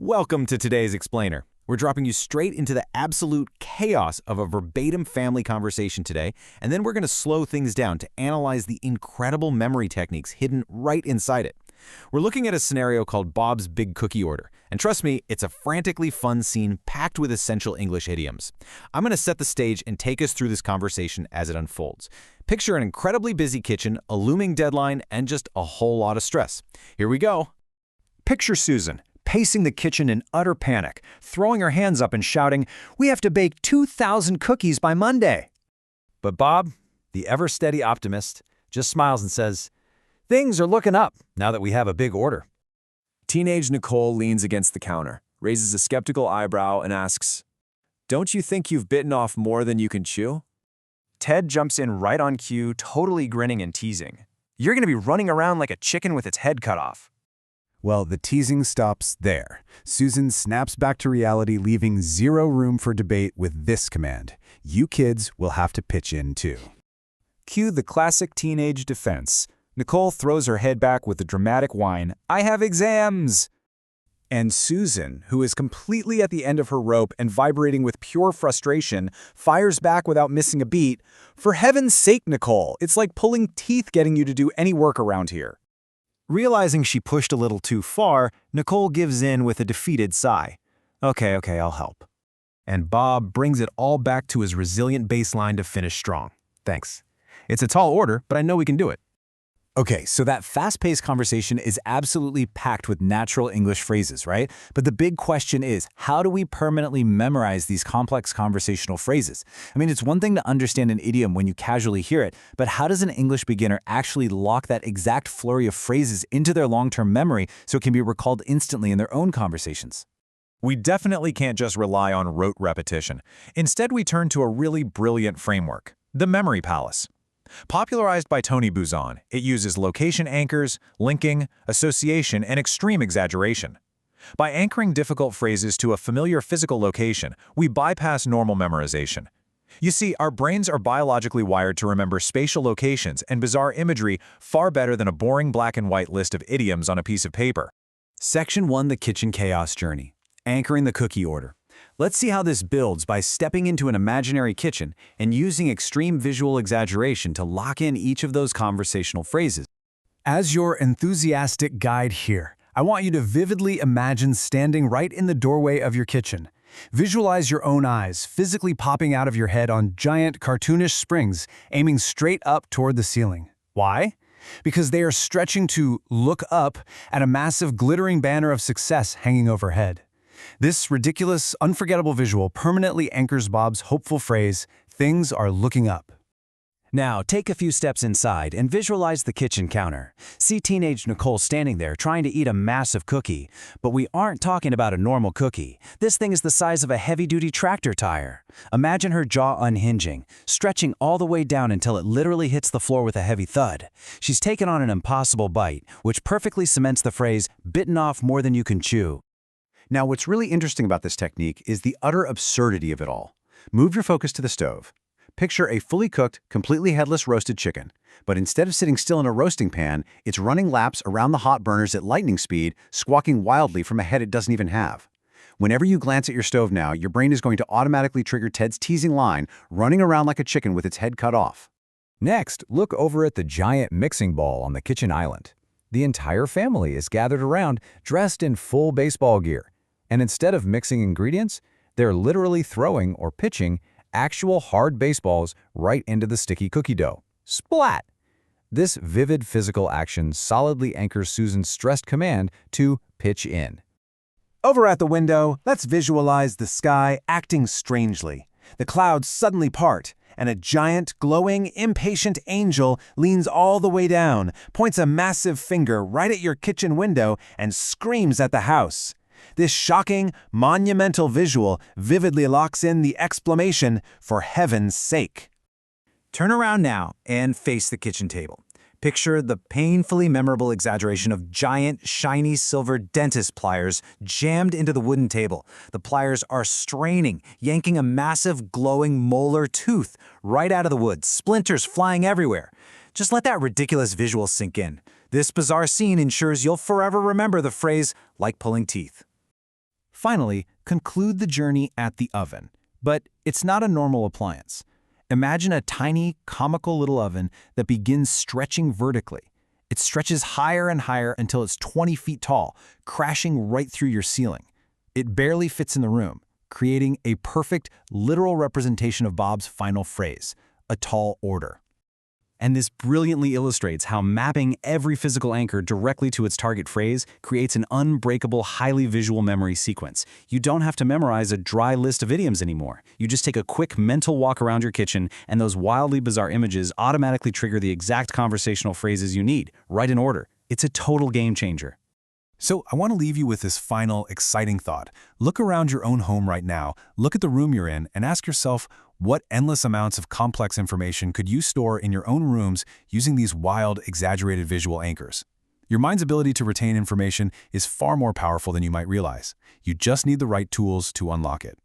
Welcome to today's Explainer. We're dropping you straight into the absolute chaos of a verbatim family conversation today, and then we're going to slow things down to analyze the incredible memory techniques hidden right inside it. We're looking at a scenario called Bob's Big Cookie Order, and trust me, it's a frantically fun scene packed with essential English idioms. I'm going to set the stage and take us through this conversation as it unfolds. Picture an incredibly busy kitchen, a looming deadline, and just a whole lot of stress. Here we go. Picture Susan, pacing the kitchen in utter panic, throwing her hands up and shouting, "We have to bake 2,000 cookies by Monday." But Bob, the ever-steady optimist, just smiles and says, "Things are looking up now that we have a big order." Teenage Nicole leans against the counter, raises a skeptical eyebrow, and asks, "Don't you think you've bitten off more than you can chew?" Ted jumps in right on cue, totally grinning and teasing. "You're going to be running around like a chicken with its head cut off." Well, the teasing stops there. Susan snaps back to reality, leaving zero room for debate with this command. You kids will have to pitch in too. Cue the classic teenage defense. Nicole throws her head back with a dramatic whine, "I have exams!" And Susan, who is completely at the end of her rope and vibrating with pure frustration, fires back without missing a beat. "For heaven's sake, Nicole, it's like pulling teeth getting you to do any work around here." Realizing she pushed a little too far, Nicole gives in with a defeated sigh. Okay, I'll help." And Bob brings it all back to his resilient baseline to finish strong. Thanks. It's a tall order, but I know we can do it. Okay, so that fast-paced conversation is absolutely packed with natural English phrases, right? But the big question is, how do we permanently memorize these complex conversational phrases? I mean, it's one thing to understand an idiom when you casually hear it, but how does an English beginner actually lock that exact flurry of phrases into their long-term memory so it can be recalled instantly in their own conversations? We definitely can't just rely on rote repetition. Instead, we turn to a really brilliant framework, the Memory Palace. Popularized by Tony Buzan, it uses location anchors, linking, association, and extreme exaggeration. By anchoring difficult phrases to a familiar physical location, we bypass normal memorization. You see, our brains are biologically wired to remember spatial locations and bizarre imagery far better than a boring black and white list of idioms on a piece of paper. Section 1, the kitchen chaos journey. Anchoring the cookie order. Let's see how this builds by stepping into an imaginary kitchen and using extreme visual exaggeration to lock in each of those conversational phrases. As your enthusiastic guide here, I want you to vividly imagine standing right in the doorway of your kitchen. Visualize your own eyes physically popping out of your head on giant cartoonish springs, aiming straight up toward the ceiling. Why? Because they are stretching to look up at a massive glittering banner of success hanging overhead. This ridiculous, unforgettable visual permanently anchors Bob's hopeful phrase, "Things are looking up." Now, take a few steps inside and visualize the kitchen counter. See teenage Nicole standing there trying to eat a massive cookie. But we aren't talking about a normal cookie. This thing is the size of a heavy-duty tractor tire. Imagine her jaw unhinging, stretching all the way down until it literally hits the floor with a heavy thud. She's taken on an impossible bite, which perfectly cements the phrase, "bitten off more than you can chew." Now, what's really interesting about this technique is the utter absurdity of it all. Move your focus to the stove. Picture a fully cooked, completely headless roasted chicken. But instead of sitting still in a roasting pan, it's running laps around the hot burners at lightning speed, squawking wildly from a head it doesn't even have. Whenever you glance at your stove now, your brain is going to automatically trigger Ted's teasing line, running around like a chicken with its head cut off. Next, look over at the giant mixing ball on the kitchen island. The entire family is gathered around, dressed in full baseball gear. And instead of mixing ingredients, they're literally throwing or pitching actual hard baseballs right into the sticky cookie dough. Splat! This vivid physical action solidly anchors Susan's stressed command to pitch in. Over at the window, let's visualize the sky acting strangely. The clouds suddenly part, and a giant, glowing, impatient angel leans all the way down, points a massive finger right at your kitchen window, and screams at the house. This shocking, monumental visual vividly locks in the exclamation, "For heaven's sake." Turn around now and face the kitchen table. Picture the painfully memorable exaggeration of giant, shiny silver dentist pliers jammed into the wooden table. The pliers are straining, yanking a massive, glowing molar tooth right out of the wood, splinters flying everywhere. Just let that ridiculous visual sink in. This bizarre scene ensures you'll forever remember the phrase, "like pulling teeth." Finally, conclude the journey at the oven. But it's not a normal appliance. Imagine a tiny, comical little oven that begins stretching vertically. It stretches higher and higher until it's 20 feet tall, crashing right through your ceiling. It barely fits in the room, creating a perfect, literal representation of Bob's final phrase, a tall order. And this brilliantly illustrates how mapping every physical anchor directly to its target phrase creates an unbreakable, highly visual memory sequence. You don't have to memorize a dry list of idioms anymore. You just take a quick mental walk around your kitchen, and those wildly bizarre images automatically trigger the exact conversational phrases you need, right in order. It's a total game changer. So I want to leave you with this final, exciting thought. Look around your own home right now, look at the room you're in, and ask yourself, what endless amounts of complex information could you store in your own rooms using these wild, exaggerated visual anchors? Your mind's ability to retain information is far more powerful than you might realize. You just need the right tools to unlock it.